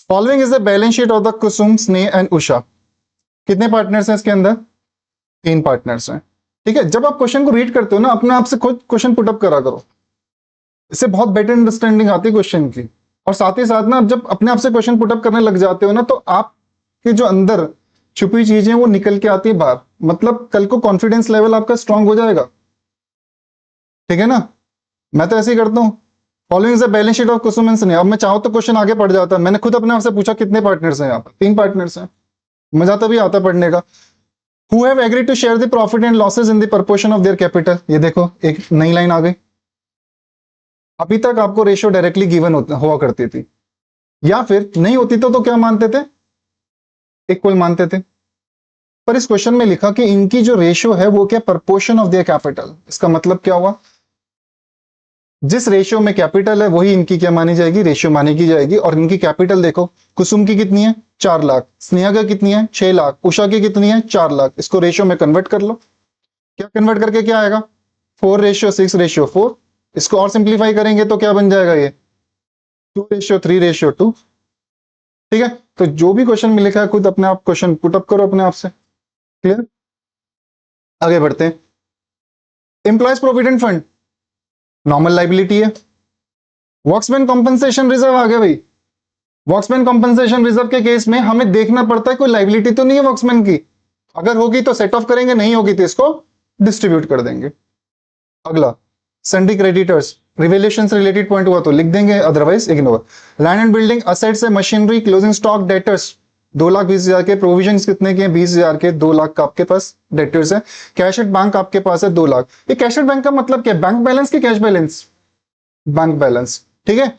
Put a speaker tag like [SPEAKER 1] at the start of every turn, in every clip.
[SPEAKER 1] Following is the balance sheet of the Kusum, Sneh and Usha. कितने partners हैं इसके अंदर? 3 पार्टनर्स हैं। ठीक है, जब आप क्वेश्चन को रीड करते हो ना, अपने आप से खुद क्वेश्चन पुटअप करा करो, इससे बहुत बेटर अंडरस्टैंडिंग आती है क्वेश्चन की। और साथ ही साथ ना, जब अपने आप से क्वेश्चन पुटअप करने लग जाते हो ना, तो आपके जो अंदर छुपी चीजें वो निकल के आती है बाहर, मतलब कल को कॉन्फिडेंस लेवल आपका स्ट्रांग हो जाएगा। ठीक है ना, मैं तो ऐसे ही करता हूँ। Following is the balance sheet of Kusum and Sneha. अब मैं चाहूँ तो क्वेश्चन आगे पढ़ जाता है। मैंने खुद अपने आप से पूछा कितने पार्टनर्स हैं यहाँ पर? 3 पार्टनर्स हैं। मजा तभी आता पढ़ने का। Who have agreed to share the profit and losses in the proportion of their capital? ये देखो एक नई लाइन आ गई। अभी तक आपको रेशियो डायरेक्टली गिवन हुआ करती थी, या फिर नहीं होती तो क्या मानते थे? इक्वल मानते थे। पर इस क्वेश्चन में लिखा कि इनकी जो रेशियो है वो क्या? Proportion of their capital. इसका मतलब क्या हुआ? जिस रेशियो में कैपिटल है वही इनकी क्या मानी जाएगी? रेशियो मानी की जाएगी। और इनकी कैपिटल देखो, कुसुम की कितनी है? 4 लाख। स्नेहा की कितनी है? 6 लाख। उषा की कितनी है? 4 लाख। इसको रेशियो में कन्वर्ट कर लो। क्या कन्वर्ट करके क्या आएगा? 4:6:4। इसको और सिंप्लीफाई करेंगे तो क्या बन जाएगा? ये 2:3:2। ठीक है, तो जो भी क्वेश्चन में लिखा है खुद अपने आप क्वेश्चन पुटअप करो अपने आप से। क्लियर? आगे बढ़ते हैं। Employees provident fund normal liability है। वर्क्समैन कॉम्पनसेशन रिजर्व आ गया भाई। वर्क्समैन कॉम्पनसेशन रिजर्व के केस में हमें देखना पड़ता है कोई लाइबिलिटी तो नहीं है वर्क्समैन की। अगर होगी तो सेट ऑफ करेंगे, नहीं होगी तो इसको डिस्ट्रीब्यूट कर देंगे। अगला, सन्डी क्रेडिटर्स। रिवेल्यूशन से रिलेटेड पॉइंट हुआ तो लिख देंगे, otherwise ignore. Land and building assets है, मशीनरी, क्लोजिंग स्टॉक, डेटर्स 2,20,000 के। प्रोविजन कितने के? 20,000 के। 2 लाख का आपके पास डेटर्स है। कैश एट बैंक आपके पास है 2 लाख। ये कैश एट बैंक का मतलब क्या? बैंक बैलेंस की कैश बैलेंस? Bank balance. ठीक है।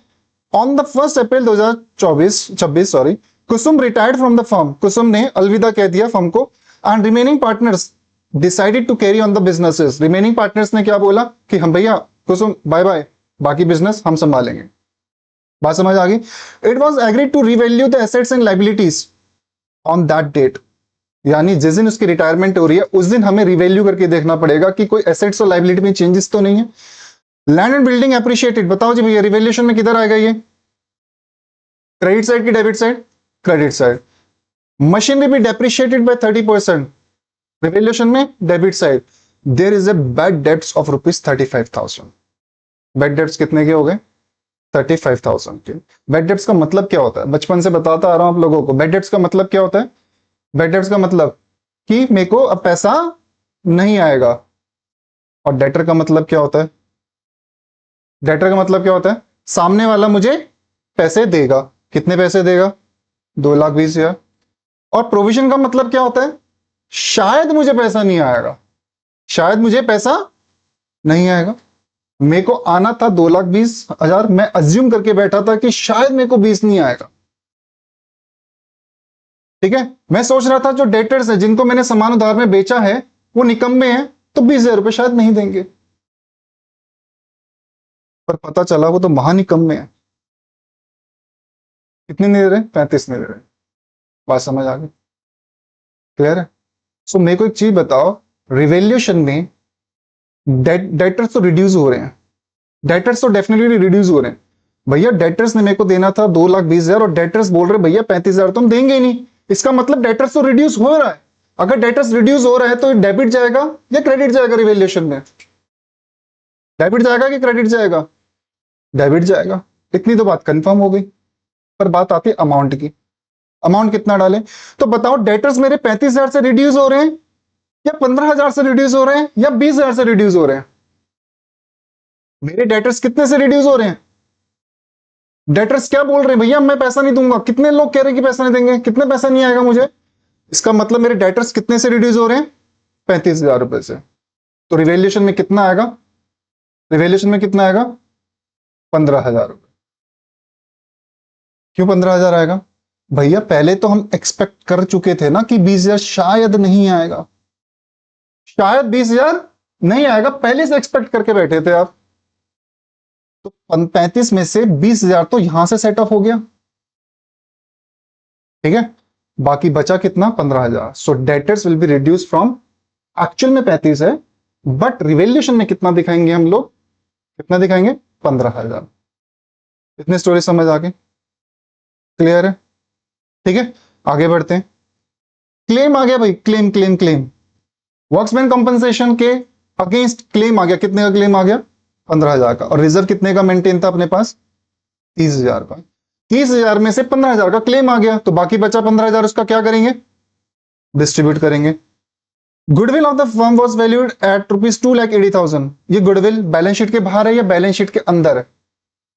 [SPEAKER 1] On the 1 April 2026 Kusum retired from the firm. Kusum ने अलविदा कह दिया फर्म को। And remaining partners decided to carry on the businesses. Remaining partners ने क्या बोला कि हम भैया कुसुम बाय बाय, बाकी बिजनेस हम संभालेंगे। बात समझ आ गई? It was agreed to revalue the assets and liabilities on that date. यानी जिस दिन उसकी रिटायरमेंट हो रही है उस दिन हमें रिवैल्यू करके देखना पड़ेगा कि कोई एसेट्स और लाइबिलिटी में चेंजेस तो नहीं है। Land and building appreciated. बताओ जी भैया, रिवैल्यूएशन में किधर आएगा ये? क्रेडिट साइड की debit side? Credit side. Machinery भी डेप्रिशिएटेड बाय 30%। रिवैल्यूएशन में debit side. There is a bad debts of ₹35,000। Bad debts कितने के हो गए? 35,000 के। बैड डेट्स का मतलब क्या होता है? बचपन से बताता आ रहा हूं आप लोगों को। बैड डेट्स का मतलब क्या होता है? बैड डेट्स का मतलब कि मेरे को अब पैसा नहीं आएगा। और डेटर का मतलब क्या होता है? डेटर का मतलब क्या होता है? सामने वाला मुझे पैसे देगा। कितने पैसे देगा? 2,20,000। और प्रोविजन का मतलब क्या होता है? शायद मुझे पैसा नहीं आएगा। शायद मुझे पैसा नहीं आएगा। मेरे को आना था 2,20,000, मैं अज्यूम करके बैठा था कि शायद मेरे को 20 नहीं आएगा। ठीक है, मैं सोच रहा था जो डेटर्स है जिनको मैंने सामान उधार में बेचा है वो निकम्मे हैं, तो 20,000 रुपए शायद नहीं देंगे। पर पता चला वो तो महानिकम्मे है। कितने नहीं दे रहे? 35 नहीं दे रहे। बात समझ आ गई? क्लियर है? सो मेरे को एक चीज बताओ, रिवैल्यूएशन में डेटर्स तो रिड्यूस हो रहे हैं। डेटर्स तो डेफिनेटली रिड्यूस हो रहे हैं। भैया डेटर्स ने मेरे को देना था 2,20,000 और डेटर्स बोल रहे भैया 35,000 तो हम देंगे ही नहीं। इसका मतलब डेटर्स तो रिड्यूस हो रहा है। अगर डेटर्स रिड्यूस हो रहा है तो डेबिट जाएगा या क्रेडिट जाएगा? रिवैल्यूएशन में डेबिट जाएगा कि क्रेडिट जाएगा? डेबिट जाएगा। इतनी तो बात कंफर्म हो गई। पर बात आती है अमाउंट की। अमाउंट कितना डालें? तो बताओ, डेटर्स मेरे 35,000 से रिड्यूस हो रहे हैं या 15,000 से रिड्यूस हो रहे हैं या 20,000 से रिड्यूस हो रहे हैं? मेरे डेटर्स कितने से रिड्यूस हो रहे हैं? डेटर्स क्या बोल रहे हैं? भैया मैं पैसा नहीं दूंगा। कितने लोग कह रहे हैं कि पैसा नहीं देंगे? कितने पैसा नहीं आएगा मुझे? इसका मतलब मेरे डेटर्स कितने से रिड्यूस हो रहे हैं? 35,000 रुपए से। तो रिवैल्यूएशन में कितना आएगा? रिवैल्यूएशन में कितना आएगा? 15,000 रुपए। क्यों 15,000 आएगा? भैया पहले तो हम एक्सपेक्ट कर चुके थे ना कि 20,000 शायद नहीं आएगा। शायद 20,000 नहीं आएगा, पहले से एक्सपेक्ट करके बैठे थे आप। तो 35 में से 20,000 तो यहां से सेट ऑफ हो गया। ठीक है, बाकी बचा कितना? 15,000। So debtors will be reduce from, actual में 35 है बट रिवैल्यूएशन में कितना दिखाएंगे हम लोग? कितना दिखाएंगे? 15,000। इतनी स्टोरी समझ आ गई? क्लियर है? ठीक है, आगे बढ़ते हैं। क्लेम आ गया भाई, claim claim claim. Workmen compensation के अगेंस्ट क्लेम आ गया, कितने का क्लेम आ गया? 15,000 का। और रिजर्व कितने का मेंटेन था अपने पास? 30,000 का। 30,000 में से 15,000 का क्लेम आ गया, तो बाकी बचा 15,000, उसका क्या करेंगे? डिस्ट्रीब्यूट करेंगे। Goodwill of the firm was valued at ₹2,80,000। ये गुडविल बैलेंस शीट के बाहर है या बैलेंस शीट के अंदर है?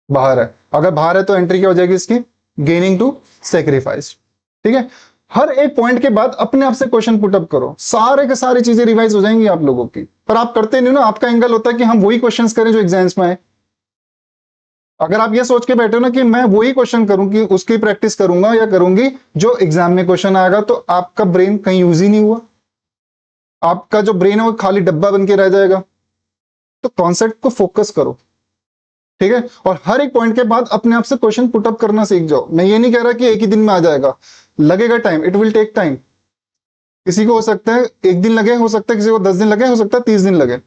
[SPEAKER 1] बाहर है। अगर बाहर है तो एंट्री क्या हो जाएगी इसकी? Gaining to sacrifice. ठीक है, हर एक पॉइंट के बाद अपने आप से क्वेश्चन पुट अप करो, सारे के सारी चीजें रिवाइज हो जाएंगी आप लोगों की। पर आप करते नहीं ना, आपका एंगल होता है कि हम वही क्वेश्चंस करें जो एग्जाम्स में आए। अगर आप ये सोच के बैठे हो ना कि मैं वही क्वेश्चन करूं, कि उसकी प्रैक्टिस करूंगा या करूंगी जो एग्जाम में क्वेश्चन आएगा, तो आपका ब्रेन कहीं यूज ही नहीं हुआ। आपका जो ब्रेन है वो खाली डब्बा बन के रह जाएगा। तो कॉन्सेप्ट को फोकस करो, ठीक है, और हर एक पॉइंट के बाद अपने आप से क्वेश्चन पुट अप करना सीख जाओ। मैं ये नहीं कह रहा कि एक ही दिन में आ जाएगा, लगेगा time, it will take time. किसी को हो सकता है एक दिन लगे, हो सकता है किसी को 10 दिन लगे, हो सकता है 30 दिन लगे।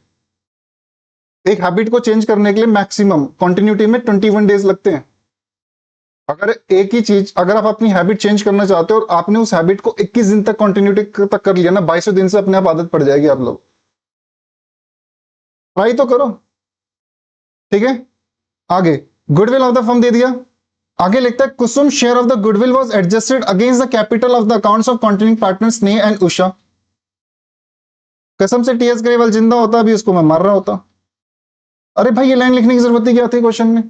[SPEAKER 1] एक हैबिट को चेंज करने के लिए मैक्सिमम कंटिन्यूटी में 21 डेज लगते हैं। अगर एक ही चीज, अगर आप अपनी हैबिट चेंज करना चाहते हो और आपने उस हैबिट को 21 दिन तक कंटिन्यूटी तक कर लिया ना, 22वें दिन से अपने आप आदत पड़ जाएगी। आप लोग ट्राई तो करो, ठीक है। आगे गुडविल ऑफ द फर्म दे दिया। आगे लिखता है Kusum share of the goodwill was adjusted against the capital of the accounts of continuing partners Sneh and Usha. कसम से टीएस ग्रेवाल जिंदा होता अभी उसको मैं मार रहा होता। अरे भाई, ये लाइन लिखने की जरूरत ही क्या थी क्वेश्चन में?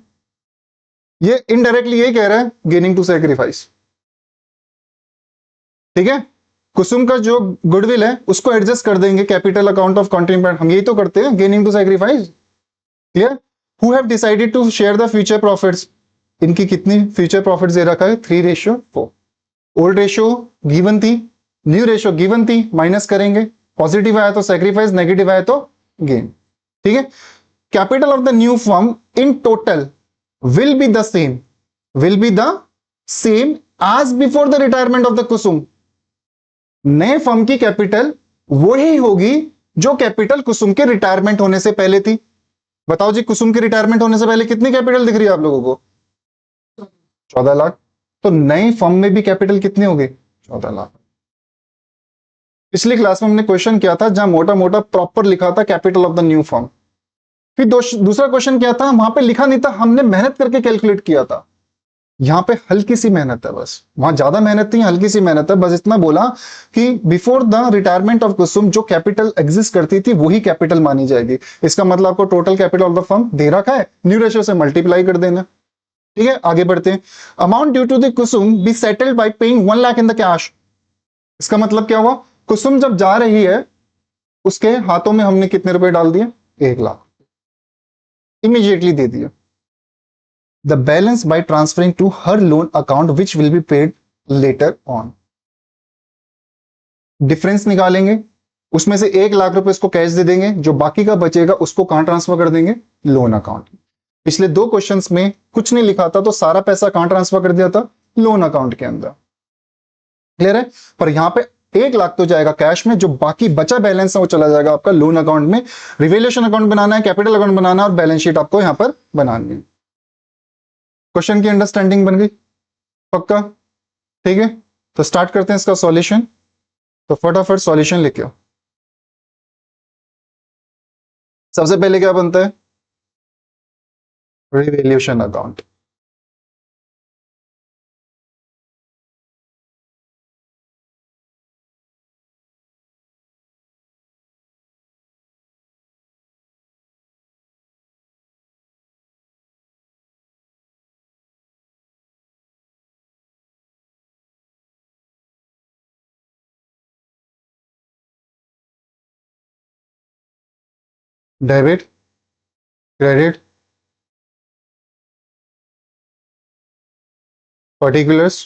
[SPEAKER 1] ये इनडायरेक्टली यही कह रहा है, गेनिंग टू सेक्रीफाइस। ठीक है, कुसुम का जो गुडविल है उसको एडजस्ट कर देंगे कैपिटल अकाउंट ऑफ कंटिन्यूइंग, हम यही तो करते हैं, gaining to sacrifice. Clear. Who have decided to share the future profits. इनकी कितनी फ्यूचर प्रॉफिट्स दे रखा है? 3:4। ओल्ड रेशियो गिवन थी, न्यू रेशियो गिवन थी, माइनस करेंगे। पॉजिटिव आया तो सेक्रीफाइस, नेगेटिव आया तो गेन। ठीक है, capital of the new firm in total will be the same, will be the same as before the retirement of the Kusum. नए फर्म की कैपिटल वही होगी जो कैपिटल कुसुम के रिटायरमेंट होने से पहले थी। बताओ जी, कुसुम के रिटायरमेंट होने से पहले कितनी कैपिटल दिख रही है आप लोगों को? 14 लाख। तो नई फर्म में भी कैपिटल कितनी होगी? 14 लाख। पिछली क्लास में हमने क्वेश्चन किया था जहां मोटा मोटा प्रॉपर लिखा था capital of the new firm. फिर दूसरा क्वेश्चन क्या था, वहां पे लिखा नहीं था, हमने मेहनत करके कैलकुलेट किया था। यहां पे हल्की सी मेहनत है बस, वहां ज्यादा मेहनत नहीं, हल्की सी मेहनत है बस। इतना बोला कि बिफोर द रिटायरमेंट ऑफ कुसुम जो कैपिटल एग्जिस्ट करती थी वही कैपिटल मानी जाएगी। इसका मतलब आपको total capital of the firm दे रखा है, न्यू रेशियो से मल्टीप्लाई कर देना। ठीक है, आगे बढ़ते हैं। Amount due to the Kusum be settled by paying 1 lakh in the cash. इसका मतलब क्या हुआ? कुसुम जब जा रही है उसके हाथों में हमने कितने रुपए डाल दिए? 1 लाख इमीडिएटली दे दिया। The balance by transferring to her loan account which will be paid later on. Difference निकालेंगे, उसमें से 1 लाख रुपए इसको कैश दे देंगे, जो बाकी का बचेगा उसको कहां ट्रांसफर कर देंगे? Loan account. पिछले दो क्वेश्चंस में कुछ नहीं लिखा था तो सारा पैसा कहां ट्रांसफर कर दिया था? लोन अकाउंट के अंदर। क्लियर है। पर यहां पे 1 लाख तो जाएगा कैश में, जो बाकी बचा बैलेंस है वो चला जाएगा आपका लोन अकाउंट में। रिवेल्यूशन अकाउंट बनाना है, कैपिटल अकाउंट बनाना है और बैलेंस शीट आपको यहां पर बनानी है। क्वेश्चन की अंडरस्टैंडिंग बन गई? पक्का? ठीक है, तो स्टार्ट करते हैं इसका सॉल्यूशन। तो फटाफट सॉल्यूशन लिखे आओ। सबसे पहले क्या बनता है? Revaluation account. Debit, credit, particulars,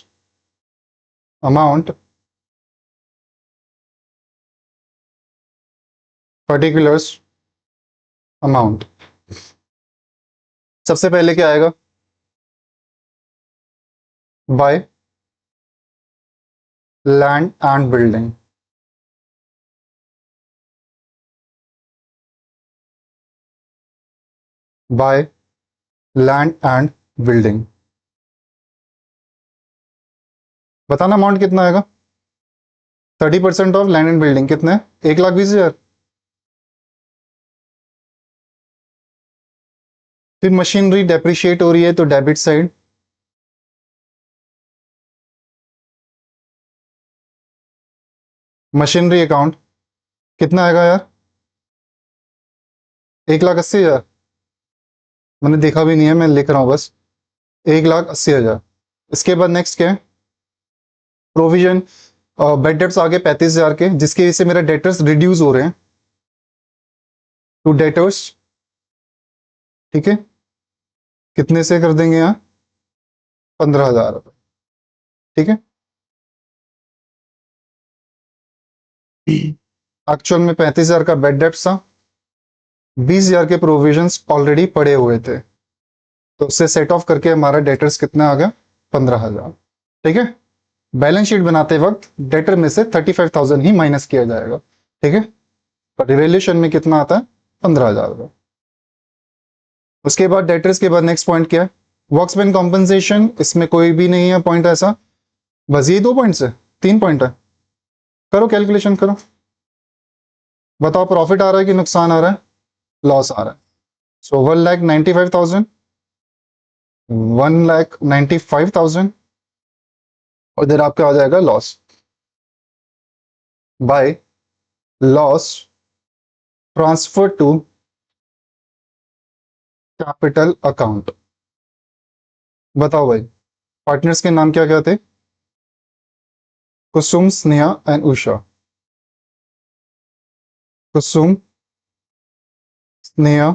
[SPEAKER 1] amount, particulars, amount. सबसे पहले क्या आएगा? By land and building. By land and building. बताना अमाउंट कितना आएगा। 30% ऑफ लैंड एंड बिल्डिंग कितना है, 1,20,000। फिर मशीनरी डेप्रिशिएट हो रही है तो डेबिट साइड, मशीनरी अकाउंट कितना आएगा यार, 1,80,000। मैंने देखा भी नहीं है, मैं लिख रहा हूँ बस, 1,80,000। इसके बाद नेक्स्ट क्या है, प्रोविजन। बेड डेट्स आ गए 35,000 के, जिसकी वजह से मेरा डेटर्स रिड्यूस हो रहे हैं टू डेटर्स। ठीक है, कितने से कर देंगे यहाँ, 15,000 रुपये। ठीक है, एक्चुअल में 35,000 का बेड डेट्स था, 20,000 के प्रोविजंस ऑलरेडी पड़े हुए थे, तो उससे सेट ऑफ करके हमारा डेटर्स कितना आ गया, 15,000। ठीक है, बैलेंस शीट बनाते वक्त डेटर में से 35,000 ही माइनस किया जाएगा। ठीक है, पर रिवैल्यूएशन में कितना आता है, 15,000। उसके बाद डेटर्स के बाद नेक्स्ट पॉइंट क्या है, वर्कमैन कॉम्पनसेशन। इसमें कोई भी नहीं है पॉइंट ऐसा, बस ये 2 पॉइंट्स है, 3 पॉइंट है। करो कैलकुलेशन करो, बताओ प्रॉफिट आ रहा है कि नुकसान आ रहा है, लॉस आ रहा है। सो 1,95,000, 1,95,000, और इधर आपका आ जाएगा loss by loss transfer to capital account. बताओ भाई, पार्टनर्स के नाम क्या क्या थे, कुसुम, स्नेहा एंड उषा। कुसुम, स्नेहा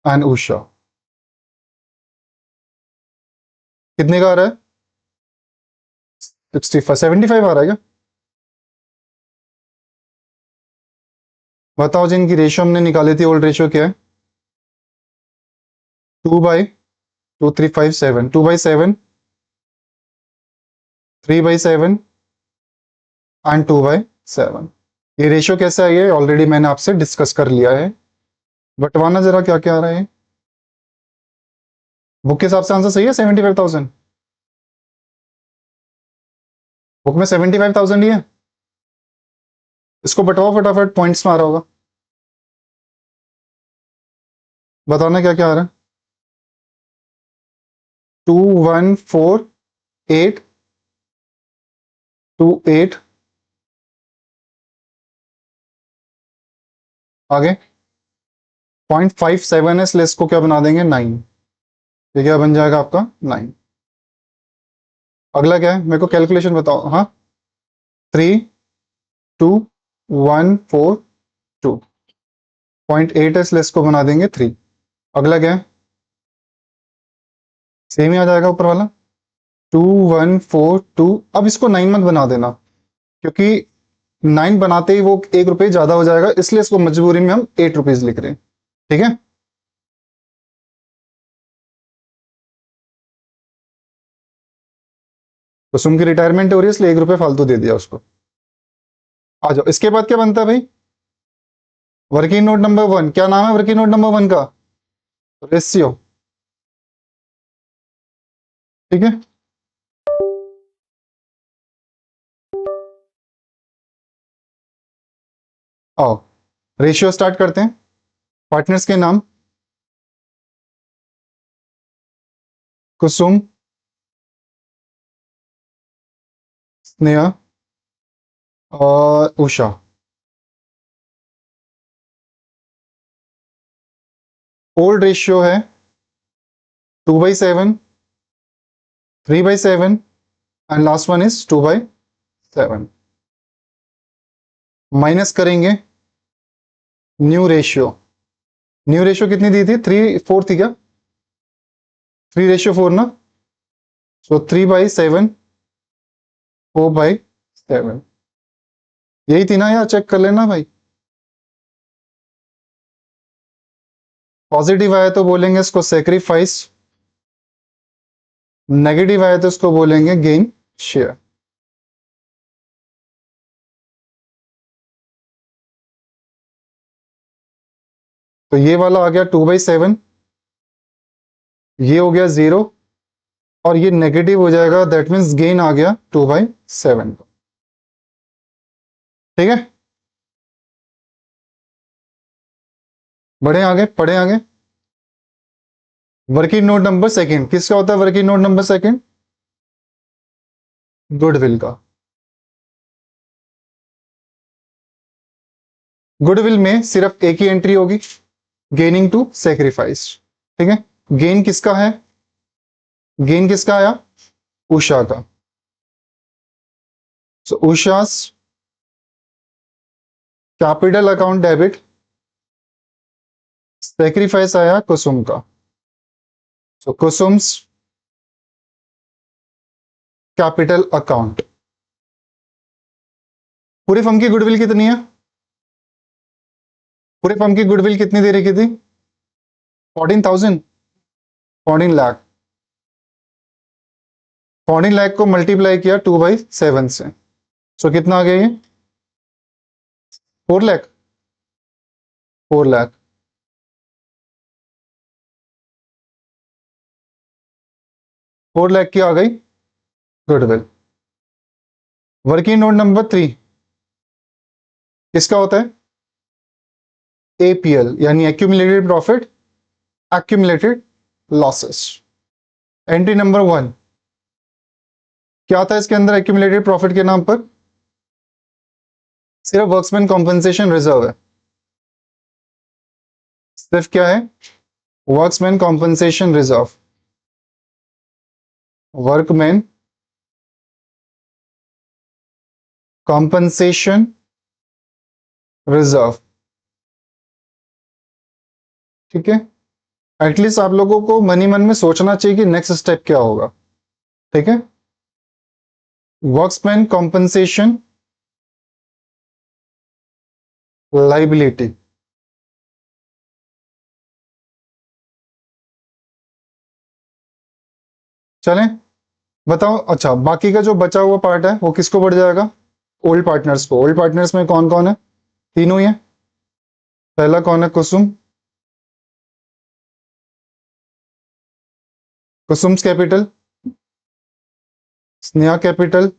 [SPEAKER 1] एंड उषा। कितने का आ रहा है, 75 आ रहा है क्या, बताओ। जिनकी रेशियो हमने निकाली थी, ओल्ड रेशियो क्या है, 2/2357, 2/7, 3/7 एंड 2/7। ये रेशियो कैसे आई है, ऑलरेडी मैंने आपसे डिस्कस कर लिया है। बंटवाना जरा क्या क्या आ रहा है, बुक के हिसाब से आंसर सही है, 75,000। बुक में 75,000 ही है, इसको बटवाओ फटाफट, पॉइंट्स में आ रहा होगा। बताना क्या क्या आ रहा है, 214828। आगे 0.57 है, इसलिए इसको क्या बना देंगे, 9। ये क्या बन जाएगा आपका, 9। अगला क्या है, मेरे को कैलकुलेशन बताओ। हाँ, 32142 0.8 है, इसलिए इसको बना देंगे 3। अगला क्या है, सेम ही आ जाएगा ऊपर वाला, 2142। अब इसको 9 मत बना देना, क्योंकि 9 बनाते ही वो 1 रुपये ज्यादा हो जाएगा, इसलिए इसको मजबूरी में हम 8 रुपीज लिख रहे हैं। ठीक है, तो सुम की रिटायरमेंट हो रही है, इसलिए 1 रुपये फालतू दे दिया उसको। आ जाओ, इसके बाद क्या बनता है भाई, वर्किंग नोट नंबर 1। क्या नाम है वर्किंग नोट नंबर 1 का, रेशियो। ठीक है, आओ रेशियो स्टार्ट करते हैं। पार्टनर्स के नाम, कुसुम, स्नेहा और उषा। ओल्ड रेशियो है 2/7, 3/7 and last one is 2/7। Minus करेंगे न्यू रेशियो। न्यू रेशियो कितनी दी थी, 3/4 थी क्या, 3/4 ना, सो 3/7, 4/7। यही थी ना यार, चेक कर लेना भाई। पॉजिटिव आया तो बोलेंगे इसको सेक्रीफाइस, नेगेटिव आया तो इसको बोलेंगे गेन शेयर। तो ये वाला आ गया 2/7, ये हो गया 0, और ये नेगेटिव हो जाएगा, दैट मीन्स गेन आ गया 2/7 का। ठीक है, बढ़े आगे, पढ़े आगे। वर्किंग नोट नंबर सेकंड किसका होता है? Working note number second goodwill का। गुडविल में सिर्फ एक ही एंट्री होगी, गेनिंग टू सेक्रीफाइस। ठीक है, गेन किसका है? गेन किसका आया? उषा का। सो उषास कैपिटल अकाउंट डेबिट, सेक्रीफाइस आया कुसुम का। सो कुसुम्स कैपिटल अकाउंट। पूरे फर्म की गुडविल कितनी है? पूरे फर्म की गुडविल कितनी दे रखी थी? 14,000, 14 लाख। 14 लाख को मल्टीप्लाई किया 2/7 से, सो कितना आ गया ये? 4 लाख। 4 लाख। 4 लाख की आ गई गुडविल। वर्किंग नोट नंबर 3 किसका होता है? एपीएल यानी accumulated profit, accumulated losses. Entry number 1 क्या आता है इसके अंदर एक्यूमुलेटेड प्रॉफिट के नाम पर? सिर्फ वर्कमैन कॉम्पनसेशन रिजर्व है। सिर्फ क्या है? Workman compensation reserve. Workman compensation reserve. ठीक है, एटलीस्ट आप लोगों को मनी मन में सोचना चाहिए कि नेक्स्ट स्टेप क्या होगा। ठीक है, वर्कमैन कॉम्पनसेशन लाइबिलिटी। चलें, बताओ। अच्छा, बाकी का जो बचा हुआ पार्ट है वो किसको बढ़ जाएगा? ओल्ड पार्टनर्स को। ओल्ड पार्टनर्स में कौन कौन है? तीनों ही है। पहला कौन है? Kusum. Kusum's capital, Sneha capital,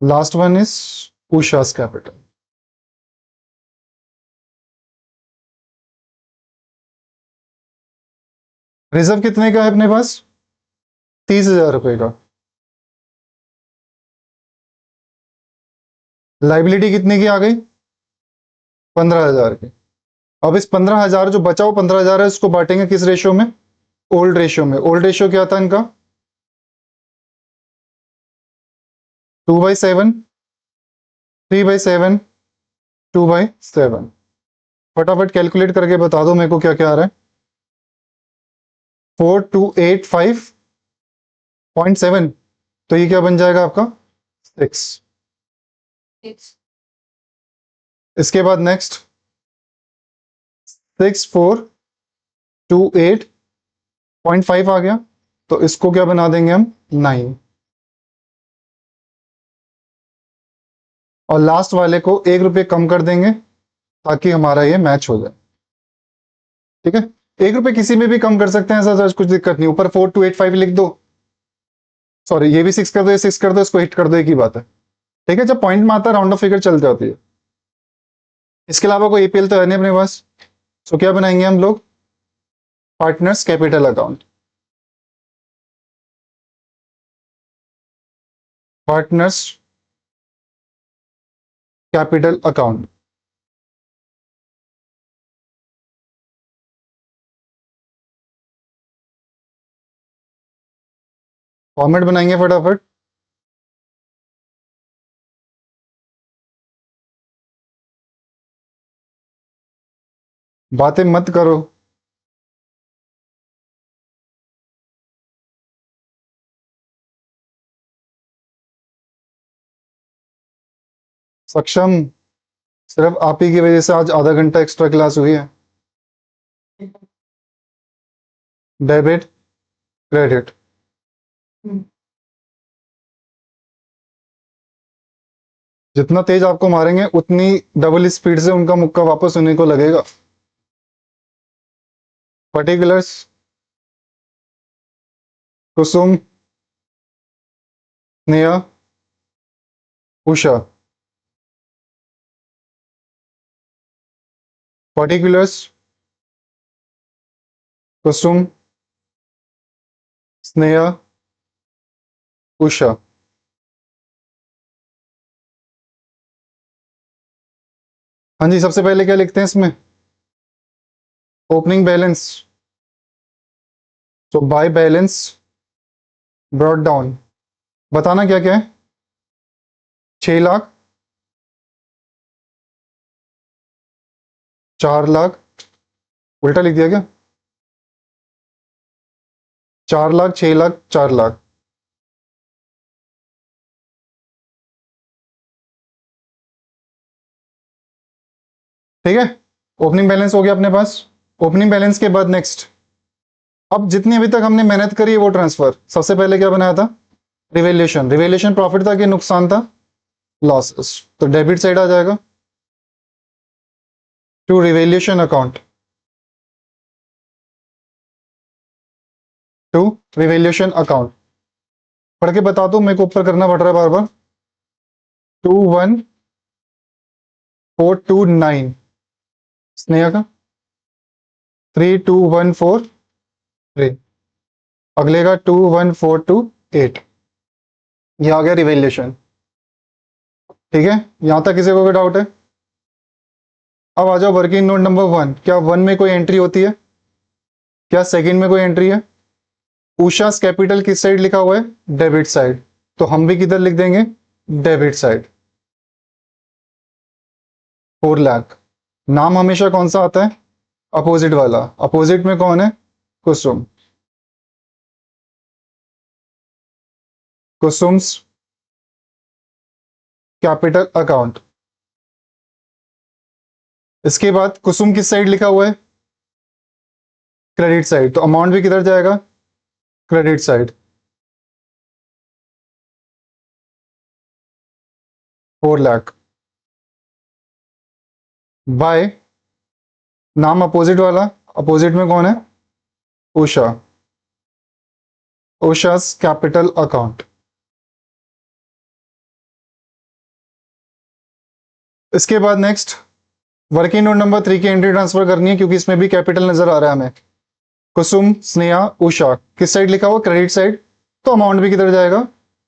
[SPEAKER 1] last one is Usha's capital. Reserve कितने का है अपने पास? 30,000 रुपए का। लाइबिलिटी कितने की आ गई? 15,000 की। अब इस 15,000 जो बचा हुआ 15,000 है उसको बांटेंगे किस रेशियो में? ओल्ड रेशियो में। ओल्ड रेशियो क्या था इनका? 2/7, 3/7, 2/7। फटाफट कैलकुलेट करके बता दो मेरे को क्या क्या आ रहा है। 4285.7, तो ये क्या बन जाएगा आपका? 6। इसके बाद नेक्स्ट 6428.5 आ गया, तो इसको क्या बना देंगे हम? 9। और लास्ट वाले को 1 रुपये कम कर देंगे ताकि हमारा ये मैच हो जाए। ठीक है, 1 रुपये किसी में भी कम कर सकते हैं, ऐसा कुछ दिक्कत नहीं। ऊपर 4285 लिख दो, सॉरी ये भी 6 कर दो, ये 6 कर दो, इसको हिट कर दो, एक ही बात है। ठीक है, जब पॉइंट में आता है राउंड ऑफ फिगर चल जाती है। इसके अलावा कोई एपीएल तो है नहीं अपने पास, तो क्या बनाएंगे हम लोग? Partners capital account. Partners capital account. Format बनाएंगे फटाफट। बातें मत करो। सक्षम, सिर्फ आप ही की वजह से आज आधा घंटा एक्स्ट्रा क्लास हुई है। Debit, credit. जितना तेज आपको मारेंगे उतनी डबल स्पीड से उनका मुक्का वापस होने को लगेगा। पर्टिकुलर्स कुसुम, स्नेहा, उषा। पर्टिकुलर्स, कुसुम, स्नेहा, उषा। हाँ जी, सबसे पहले क्या लिखते हैं इसमें? Opening balance. तो बाय बैलेंस ब्रॉट डाउन, बताना क्या क्या है। 6 लाख, 4 लाख, उल्टा लिख दिया क्या? 4 लाख, 6 लाख, 4 लाख। ठीक है, ओपनिंग बैलेंस हो गया अपने पास। ओपनिंग बैलेंस के बाद नेक्स्ट, अब जितनी अभी तक हमने मेहनत करी है वो ट्रांसफर। सबसे पहले क्या बनाया था? रिवेल्यूशन। रिवेल्यूशन प्रॉफिट था कि नुकसान था? लॉसेस। तो डेबिट साइड आ जाएगा to revaluation account, to revaluation account. पढ़ के बता दो, मेरे को ऊपर करना पड़ रहा है बार बार। 21429 स्नेहा का, 32143। अगले का 21428। ये आ गया रिवेल्यूशन। ठीक है, यहां तक किसी को कोई डाउट है? अब आ जाओ वर्किंग नोट नंबर 1। क्या 1 में कोई एंट्री होती है? क्या सेकंड में कोई एंट्री है? उषास कैपिटल किस साइड लिखा हुआ है? Debit side. तो हम भी किधर लिख देंगे? Debit side. 4 लाख। नाम हमेशा कौन सा आता है? अपोजिट वाला। अपोजिट में कौन है? कुसुम। Kusum's capital account. इसके बाद कुसुम किस साइड लिखा हुआ है? Credit side. तो अमाउंट भी किधर जाएगा? Credit side. 4 लाख। बाय नाम अपोजिट वाला। अपोजिट में कौन है? उषा। उषास capital account. इसके बाद नेक्स्ट, वर्किंग नोट नंबर 3 की एंट्री ट्रांसफर करनी है क्योंकि इसमें भी कैपिटल नजर आ रहा है हमें। कुसुम, स्नेहा, उषा किस साइड लिखा हुआ? Credit side. तो अमाउंट भी किधर जाएगा?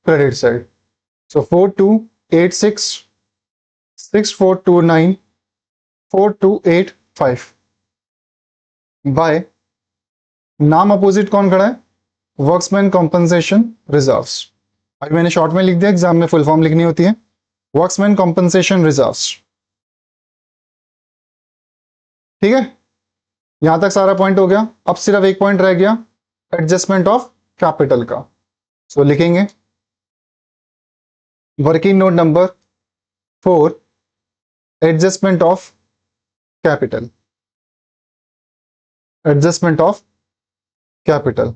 [SPEAKER 1] Credit side. सो 4286, 6429, 4285। बाय नाम अपोजिट कौन खड़ा है? Workmen's compensation reserves. अभी मैंने शॉर्ट में लिख दिया, एग्जाम में फुल फॉर्म लिखनी होती है। Workmen's compensation reserves. ठीक है, यहां तक सारा पॉइंट हो गया। अब सिर्फ एक पॉइंट रह गया, एडजस्टमेंट ऑफ कैपिटल का। सो लिखेंगे working note number 4, adjustment of capital. Adjustment of capital.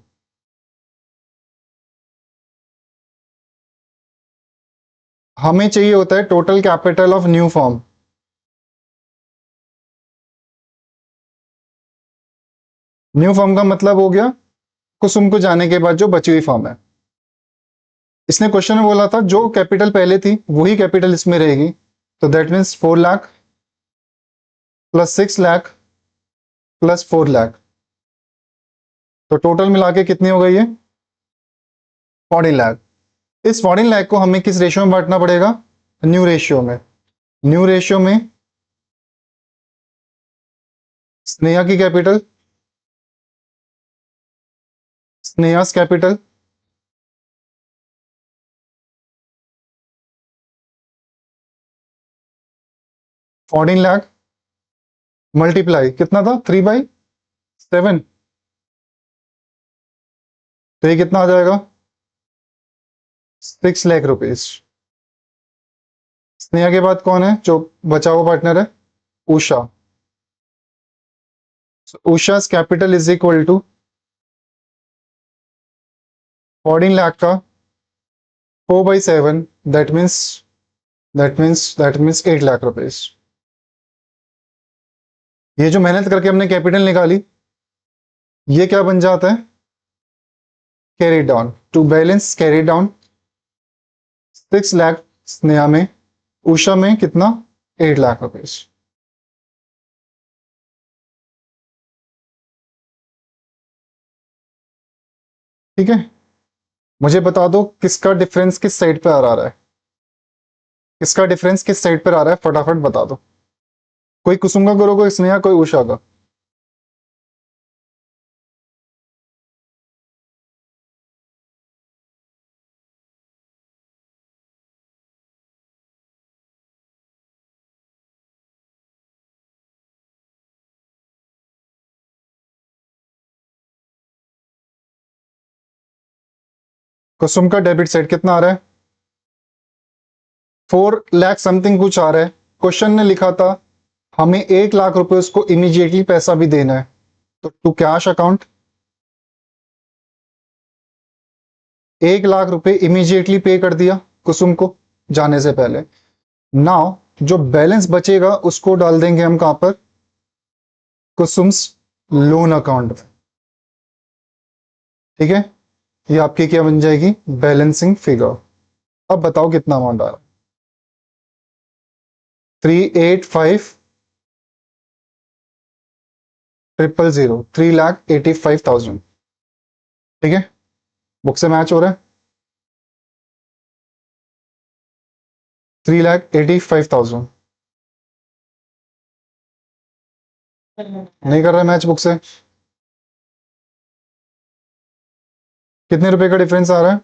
[SPEAKER 1] हमें चाहिए होता है total capital of new form. New form का मतलब हो गया कुसुम को जाने के बाद जो बची हुई फॉर्म है। इसने क्वेश्चन में बोला था जो कैपिटल पहले थी वही कैपिटल इसमें रहेगी। तो that means 4 lakh plus 6 lakh plus 4 lakh. तो टोटल मिला के कितनी हो गई है? 14 लाख। इस 14 लाख को हमें किस रेशियो में बांटना पड़ेगा? न्यू रेशियो में। न्यू रेशियो में स्नेहा की capital, Sneha's capital, fourteen lakh multiply कितना था? 3/7। तो ये कितना आ जाएगा? 6 लाख रुपीज। स्नेहा के बाद कौन है जो बचा हुआ पार्टनर है? Usha. Usha's capital is equal to 14 lakh का 4/7। That means 8 lakh rupees. ये जो मेहनत करके हमने कैपिटल निकाली, ये क्या बन जाता है? Carry down, to balance carry down 6 lakh Sneha में, उषा में कितना 8 लाख रुपीज। ठीक है, मुझे बता दो किसका डिफरेंस किस साइड पे आ रहा है, किसका डिफरेंस किस साइड पर आ रहा है, फटाफट बता दो। कोई कुसुम का करो, कोई स्नेहा, कोई उषा का। कुसुम का डेबिट साइड कितना आ रहा है, 4 लाख समथिंग कुछ आ रहा है। क्वेश्चन ने लिखा था हमें 1 लाख रुपए उसको इमीडिएटली पैसा भी देना है, तो टू कैश अकाउंट 1 लाख रुपए इमीडिएटली पे कर दिया कुसुम को जाने से पहले। नाउ जो बैलेंस बचेगा उसको डाल देंगे हम कहां पर, कुसुम्स लोन अकाउंट में। ठीक है, ये आपकी क्या बन जाएगी, बैलेंसिंग फिगर। अब बताओ कितना अमाउंट आ रहा है, 385,000, 3,85,000। ठीक है, बुक से मैच हो रहा है, 3,85,000। नहीं कर रहा मैच बुक से, कितने रुपए का डिफरेंस आ रहा है,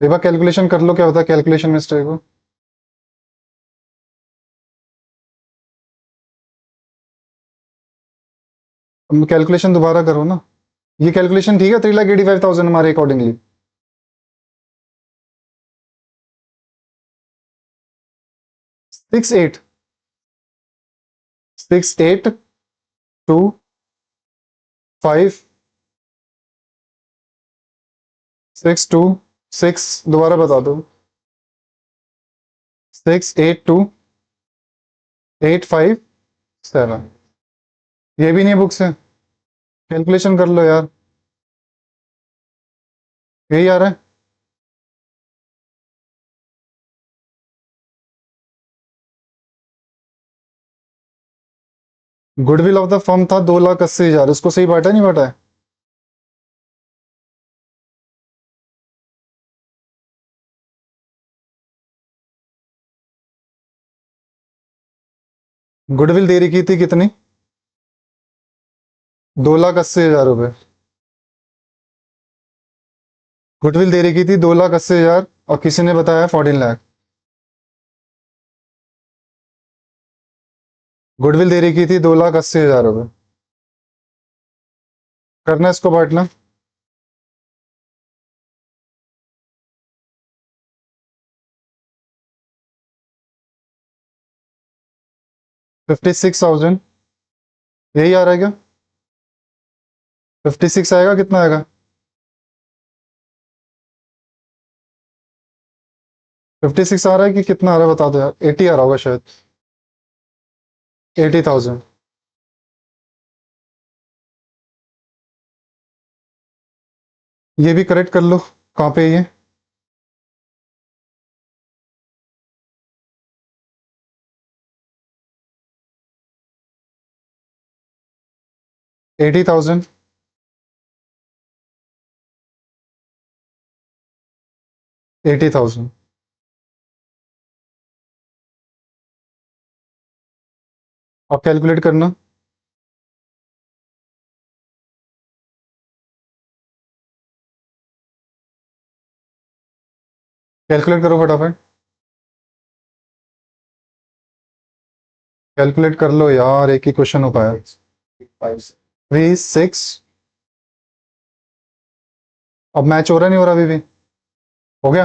[SPEAKER 1] एक बार कैलकुलेशन कर लो क्या होता है कैलकुलेशन मिस्टेक को। कैलकुलेशन दोबारा करो ना, ये कैलकुलेशन ठीक है, 3,85,000 हमारे अकॉर्डिंगली। 6,8, 6,8, 2, 5, 6,2, 6, दोबारा बता दो, 6,8,2,8,5,7। ये भी नहीं बुक से, कैलकुलेशन कर लो यार, यही आ रहा है। गुडविल ऑफ द फर्म था 2,80,000, उसको सही बांटा नहीं बांटा है, गुडविल दे रही की थी कितनी, 2,80,000 रुपए। गुडविल दे रही की थी 2,80,000 और किसी ने बताया 14 लाख। गुडविल दे रही की थी 2,80,000 रुपए। करना है इसको बांटना, 56,000, यही आ रहा है क्या, 56 आएगा, कितना आएगा, 56 आ रहा है कि कितना आ रहा है बता दो यार, 80 आ रहा होगा शायद, 80,000। ये भी करेक्ट कर लो, कहाँ पे है ये, 80,000, 80,000। अब कैलकुलेट करना, कैलकुलेट करो फटाफट, कैलकुलेट कर लो यार, एक ही क्वेश्चन हो पाया। 3, 6, अब मैच हो रहा नहीं हो रहा अभी भी, हो गया,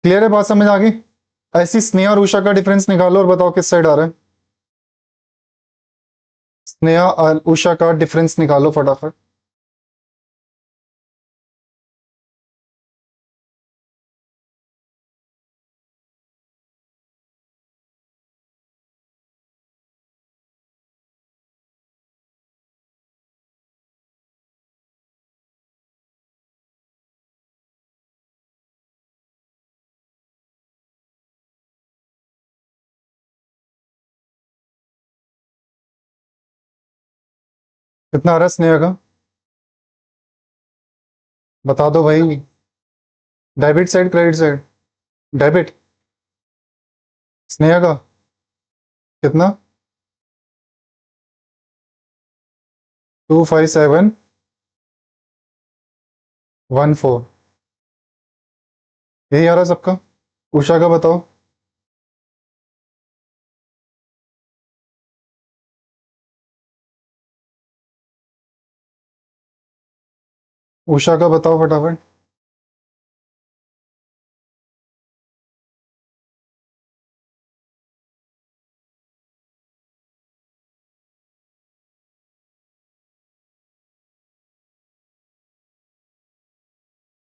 [SPEAKER 1] क्लियर है बात, समझ आ गई। ऐसी स्नेहा और उषा का डिफरेंस निकालो और बताओ किस साइड आ रहा है, स्नेहा और उषा का डिफरेंस निकालो फटाफट। कितना आ रहा है स्नेहा का? बता दो भाई। Debit side credit side? Debit. Sneha का कितना? 25714। यही आ रहा है सबका। उषा का बताओ। उषा का बताओ फटाफट।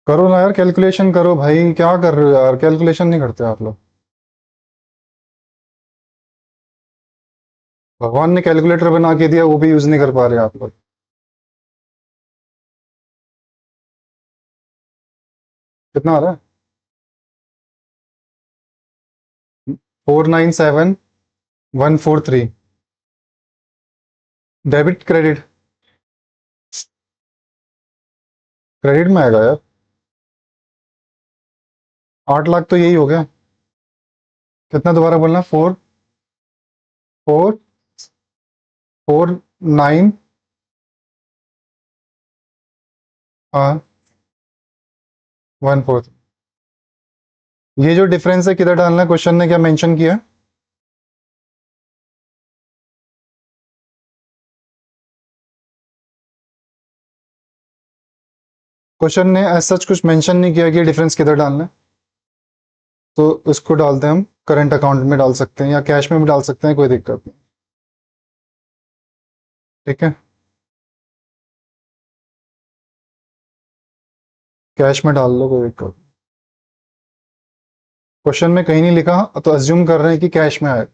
[SPEAKER 1] करो ना यार, कैलकुलेशन करो भाई, क्या कर रहे हो यार, कैलकुलेशन नहीं करते आप लोग। भगवान ने कैलकुलेटर बना के दिया, वो भी यूज नहीं कर पा रहे आप लोग। कितना आ रहा है? 497143। Debit credit? क्रेडिट में आएगा यार। 8 लाख तो यही हो गया। कितना दोबारा बोलना? 4 4 4 9। हाँ। 1 4। ये जो डिफरेंस है किधर डालना है? क्वेश्चन ने क्या मेंशन किया है? क्वेश्चन ने एज सच कुछ मेंशन नहीं किया कि ये डिफरेंस किधर डालना है। तो इसको डालते हैं हम, करंट अकाउंट में डाल सकते हैं या कैश में भी डाल सकते हैं, कोई दिक्कत नहीं। ठीक है, कैश में डाल लो, कोई दिक्कत नहीं। क्वेश्चन में कहीं नहीं लिखा तो अज्यूम कर रहे हैं कि कैश में आए।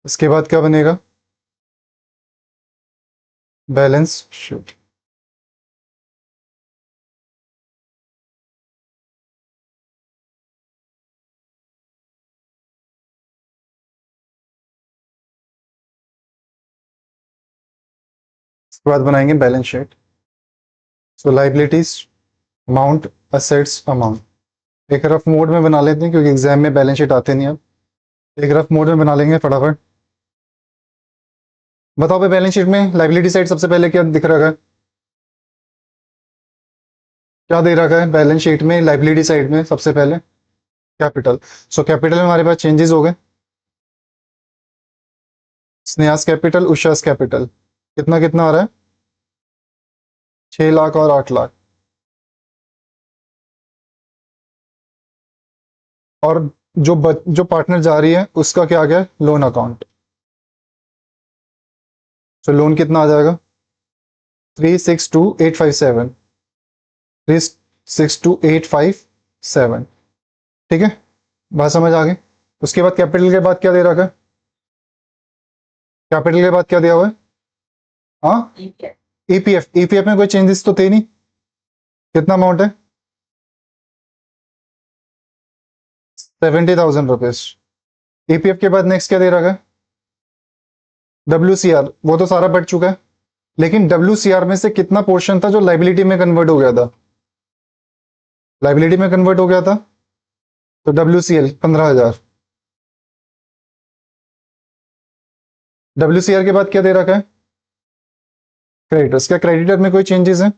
[SPEAKER 1] इसके बाद क्या बनेगा? Balance sheet. इसके बाद बनाएंगे बैलेंस शीट। सो लाइबिलिटीज अमाउंट, असेट्स अमाउंट। एक रफ मोड में बना लेते हैं क्योंकि एग्जाम में बैलेंस शीट आते नहीं अब। एक रफ मोड में बना लेंगे फटाफट। बताओ भाई, बैलेंस शीट में लाइबिलिटी साइड सबसे पहले क्या दिख रहा है? क्या दे रखा है बैलेंस शीट में लाइबिलिटी साइड में सबसे पहले? कैपिटल। सो कैपिटल में हमारे पास चेंजेस हो गए। स्नेहास कैपिटल, उषास कैपिटल। कितना कितना आ रहा है? 6 लाख और 8 लाख। और जो पार्टनर जा रही है उसका क्या आ गया? Loan account. तो लोन कितना आ जाएगा? 362857। 362857। ठीक है, बात समझ आ गई। उसके बाद कैपिटल के बाद क्या दे रखा है? कैपिटल के बाद क्या दिया हुआ है? हाँ, ईपीएफ। ईपीएफ में कोई चेंजेस तो थे नहीं। कितना अमाउंट है? 70,000 रुपीज। ईपीएफ के बाद नेक्स्ट क्या दे रखा है? डब्ल्यू, वो तो सारा बढ़ चुका है। लेकिन डब्ल्यू में से कितना पोर्शन था जो लाइबिलिटी में कन्वर्ट हो गया था? लाइबिलिटी में कन्वर्ट हो गया था, तो डब्ल्यू 15,000। डब्ल्यू के बाद क्या दे रखा है? क्रेडिटर्स। क्या क्रेडिटर में कोई चेंजेस है?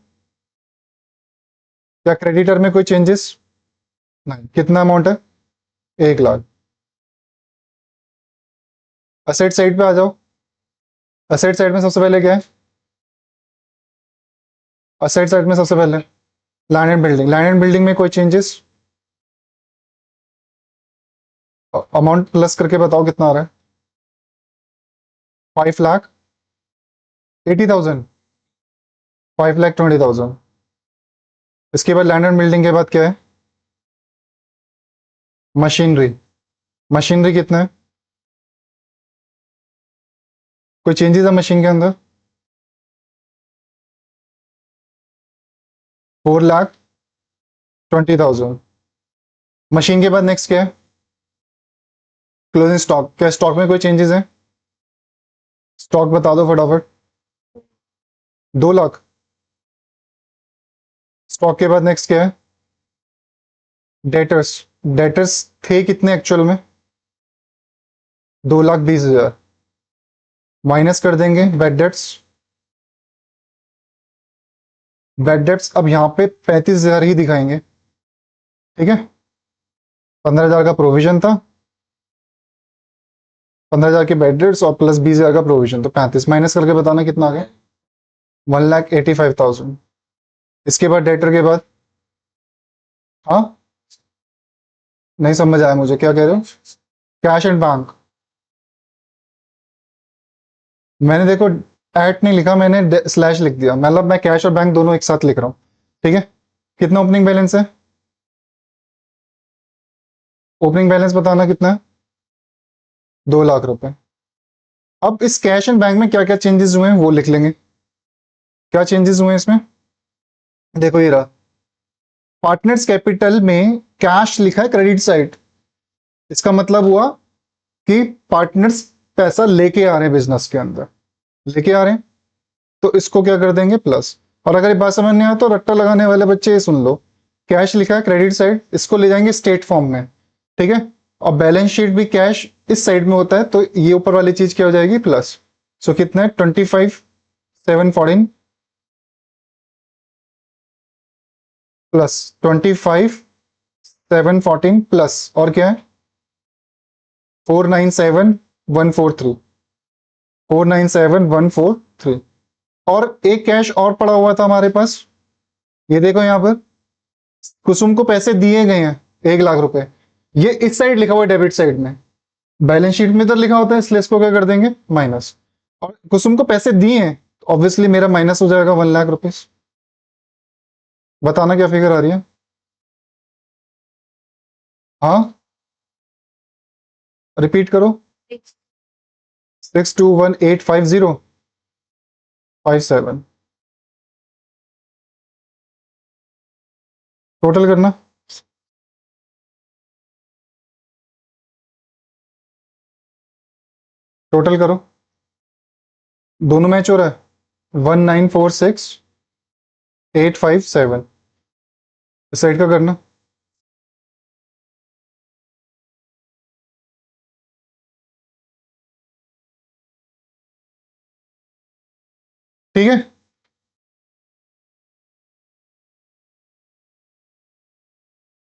[SPEAKER 1] क्या क्रेडिटर में कोई चेंजेस? नहीं। कितना अमाउंट है? 1 लाख। असेट साइड पे आ जाओ। असेट साइड में सबसे पहले क्या है? असेट साइड में सबसे पहले land and building. Land and building में कोई चेंजेस? अमाउंट प्लस करके बताओ कितना आ रहा है? 5,80,000। 5,20,000। इसके बाद लैंड एंड बिल्डिंग के बाद क्या है? मशीनरी। मशीनरी कितना है? कोई चेंजेस है मशीन के अंदर? 4,20,000। मशीन के बाद नेक्स्ट क्या है? क्लोजिंग स्टॉक, क्या स्टॉक में कोई चेंजेस है? स्टॉक बता दो फटाफट। 2 लाख। स्टॉक के बाद नेक्स्ट क्या है? डेटर्स। डेटर्स थे कितने एक्चुअल में? 2,20,000। माइनस कर देंगे बैड डेट्स। बैड डेट्स अब यहाँ पे 35,000 ही दिखाएंगे, ठीक है। 15,000 का प्रोविजन था, 15,000 के बैड डेट्स और प्लस 20,000 का प्रोविजन, तो 35 माइनस करके बताना कितना आ गया? 1,85,000। इसके बाद डेटर के बाद, हाँ नहीं समझ आया मुझे, क्या कह रहे हो? Cash and bank. मैंने देखो एट नहीं लिखा, मैंने स्लैश लिख दिया, मतलब मैं कैश और बैंक दोनों एक साथ लिख रहा हूँ, ठीक है। कितना ओपनिंग बैलेंस है? ओपनिंग बैलेंस बताना कितना है? 2 लाख रुपए। अब इस कैश एंड बैंक में क्या क्या चेंजेस हुए हैं वो लिख लेंगे। क्या चेंजेस हुए हैं इसमें? देखो ये रहा, पार्टनर्स कैपिटल में कैश लिखा है क्रेडिट साइड। इसका मतलब हुआ कि पार्टनर्स पैसा लेके आ रहे हैं बिजनेस के अंदर, लेके आ रहे हैं, तो इसको क्या कर देंगे? प्लस। और अगर ये बात समझ नहीं आया तो रट्टा लगाने वाले बच्चे ये सुन लो, कैश लिखा है क्रेडिट साइड, इसको ले जाएंगे स्टेट फॉर्म में, ठीक है। और बैलेंस शीट भी कैश इस साइड में होता है, तो ये ऊपर वाली चीज क्या हो जाएगी? प्लस। सो कितना है? 25,714 प्लस 25,714 प्लस और क्या है? 497,143। 497,143। और एक कैश और पड़ा हुआ था हमारे पास, ये देखो यहां पर, कुसुम को पैसे दिए गए हैं 1 लाख रुपए, ये इस साइड लिखा हुआ है डेबिट साइड में, बैलेंस शीट में तो लिखा होता है, इसलिए इसको क्या कर देंगे? माइनस। और कुसुम को पैसे दिए हैं, ऑब्वियसली मेरा माइनस हो जाएगा 1 लाख रुपीज। बताना क्या फिगर आ रही है? हाँ रिपीट करो। 62185057। टोटल करना। टोटल करो, दोनों मैच हो रहा है। 1946,857। इस साइड का करना। ठीक है।